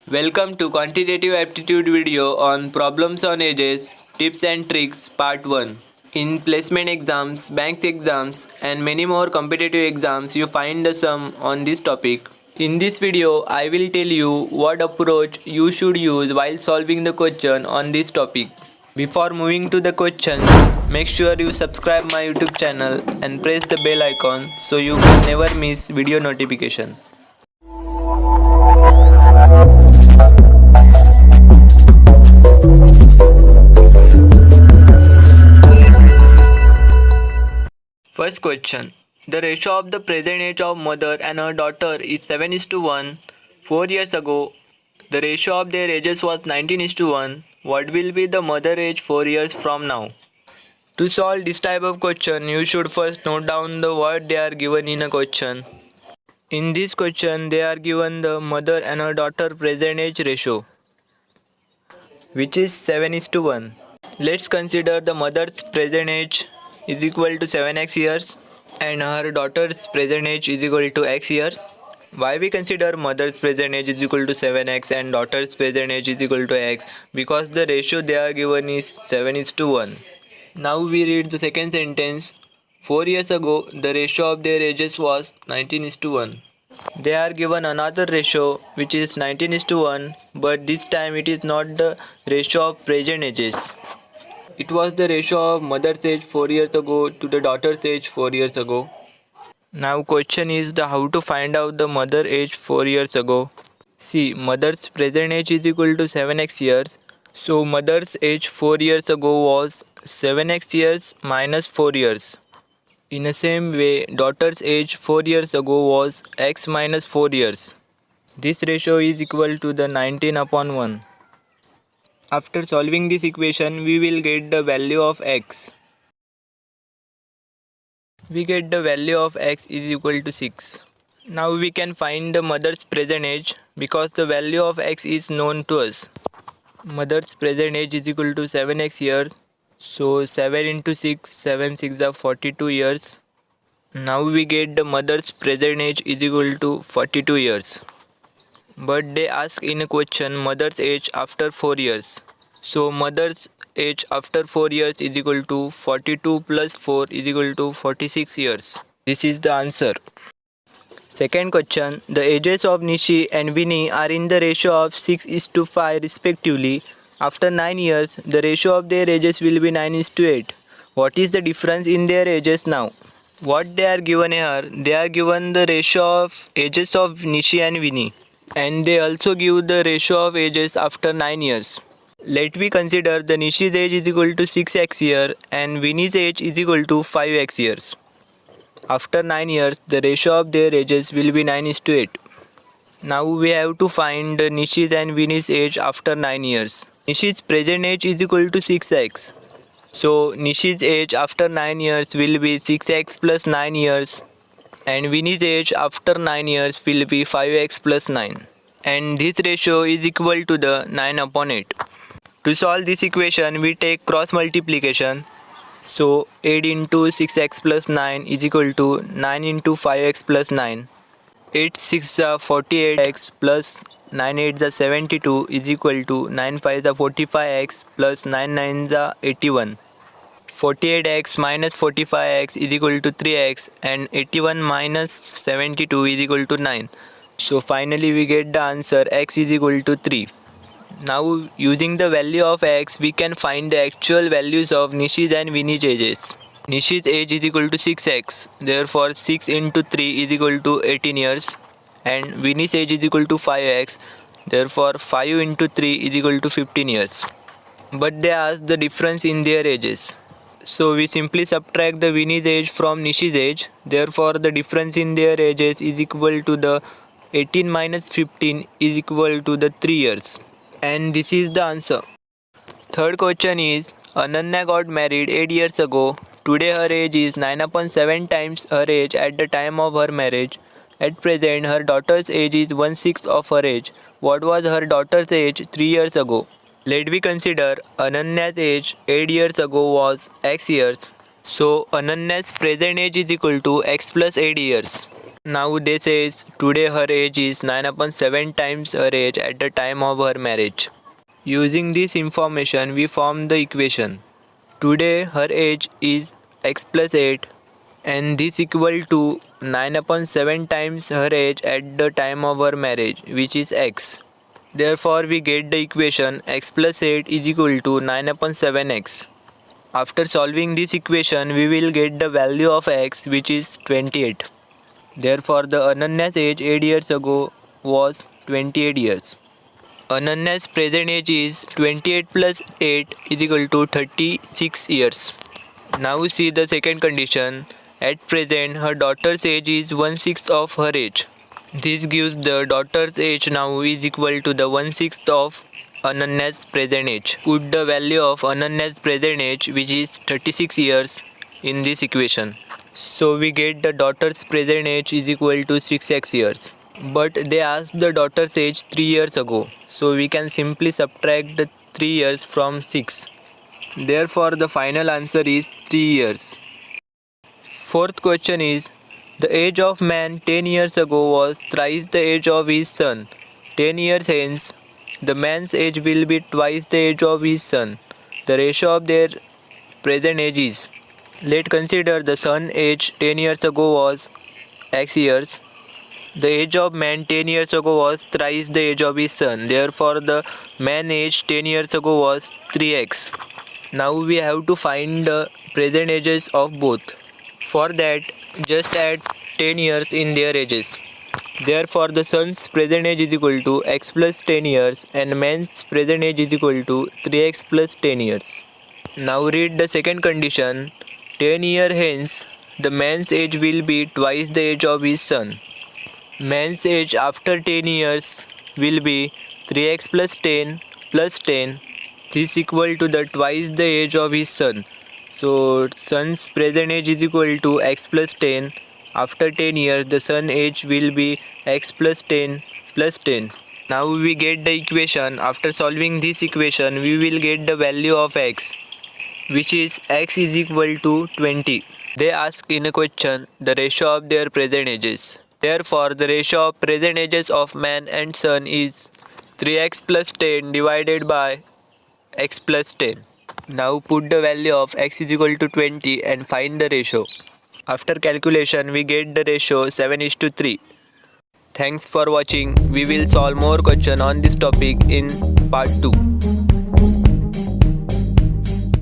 Welcome to Quantitative Aptitude video on Problems on Ages, Tips and Tricks Part 1. In placement exams, bank exams and many more competitive exams you find the sum on this topic. In this video, I will tell you what approach you should use while solving the question on this topic. Before moving to the questions, make sure you subscribe my YouTube channel and press the bell icon so you can never miss video notification. First question. The ratio of the present age of mother and her daughter is 7:1. 4 years ago, the ratio of their ages was 19:1. What will be the mother age 4 years from now? To solve this type of question, you should first note down the word they are given in a question. In this question, they are given the mother and her daughter present age ratio, which is 7:1. Let's consider the mother's present age is equal to 7x years and her daughter's present age is equal to x years. Why we consider mother's present age is equal to 7x and daughter's present age is equal to x? Because the ratio they are given is 7:1. Now we read the second sentence. 4 years ago, the ratio of their ages was 19:1. They are given another ratio which is 19:1, but this time it is not the ratio of present ages. It was the ratio of mother's age 4 years ago to the daughter's age 4 years ago. Now question is the how to find out the mother age 4 years ago. See, mother's present age is equal to 7x years. So mother's age 4 years ago was 7x years minus 4 years. In the same way, daughter's age 4 years ago was x minus 4 years. This ratio is equal to the 19 upon 1. After solving this equation, we will get the value of x. We get the value of x is equal to 6. Now we can find the mother's present age because the value of x is known to us. Mother's present age is equal to 7x years. So 7 into 6, 7 6 are 42 years. Now we get the mother's present age is equal to 42 years. But they ask in a question mother's age after 4 years. So mother's age after 4 years is equal to 42 plus 4 is equal to 46 years. This is the answer. Second question. The ages of Nishi and Vinny are in the ratio of 6:5 respectively. After 9 years, the ratio of their ages will be 9:8. What is the difference in their ages now? What they are given here, they are given the ratio of ages of Nishi and Vinny. And they also give the ratio of ages after 9 years. Let we consider the Nishi's age is equal to 6x year and Vinny's age is equal to 5x years. After 9 years, the ratio of their ages will be 9:8. Now we have to find Nishi's and Vinny's age after 9 years. Nishi's present age is equal to 6x. So Nishi's age after 9 years will be 6x plus 9 years and Vinny's age after 9 years will be 5x plus 9. And this ratio is equal to the 9 upon 8. To solve this equation, we take cross multiplication. So 8 into 6x plus 9 is equal to 9 into 5x plus 9. 8 6 are 48x plus 9 8 are 72 is equal to 9 5 are 45x plus 9 9 are 81. 48x minus 45x is equal to 3x and 81 minus 72 is equal to 9. So finally we get the answer x is equal to 3. Now using the value of x, we can find the actual values of Nishi's and Vinny's ages. Nishi's age is equal to 6x, therefore 6 into 3 is equal to 18 years. And Vinny's age is equal to 5x, therefore 5 into 3 is equal to 15 years. But they ask the difference in their ages. So we simply subtract the Vinny's age from Nishi's age, therefore the difference in their ages is equal to the 18 minus 15 is equal to the 3 years. And this is the answer. Third question is, Ananya got married 8 years ago. Today her age is 9 upon 7 times her age at the time of her marriage. At present, her daughter's age is 1/6 of her age. What was her daughter's age 3 years ago? Let we consider Ananya's age 8 years ago was x years. So Ananya's present age is equal to x plus 8 years. Now they says today her age is 9/7 times her age at the time of her marriage. Using this information we form the equation. Today her age is x plus 8 and this equal to 9/7 times her age at the time of her marriage, which is x. Therefore we get the equation x plus 8 is equal to 9/7x. After solving this equation we will get the value of x, which is 28. Therefore the Ananya's age 8 years ago was 28 years. Ananya's present age is 28 plus 8 is equal to 36 years. Now see the second condition. At present her daughter's age is 1/6 of her age. This gives the daughter's age now is equal to the 1/6 of Ananya's present age. Put the value of Ananya's present age, which is 36 years, in this equation. So we get the daughter's present age is equal to 6x years. But they asked the daughter's age 3 years ago. So we can simply subtract the 3 years from 6. Therefore the final answer is 3 years. Fourth question is, the age of man 10 years ago was thrice the age of his son. 10 years hence, the man's age will be twice the age of his son. The ratio of their present age is. Let's consider the son's age 10 years ago was x years. The age of man 10 years ago was thrice the age of his son. Therefore, the man's age 10 years ago was 3x. Now we have to find the present ages of both. For that, just add 10 years in their ages. Therefore, the son's present age is equal to x plus 10 years and man's present age is equal to 3x plus 10 years. Now read the second condition. 10 years hence, the man's age will be twice the age of his son. Man's age after 10 years will be 3x plus 10 plus 10. This equal to the twice the age of his son. So son's present age is equal to x plus 10. After 10 years the son age will be x plus 10 plus 10. Now we get the equation. After solving this equation we will get the value of x, which is x is equal to 20. They ask in a question the ratio of their present ages. Therefore the ratio of present ages of man and son is 3x plus 10 divided by x plus 10. Now put the value of x is equal to 20 and find the ratio. After calculation we get the ratio 7:3. Thanks for watching. We will solve more questions on this topic in part 2.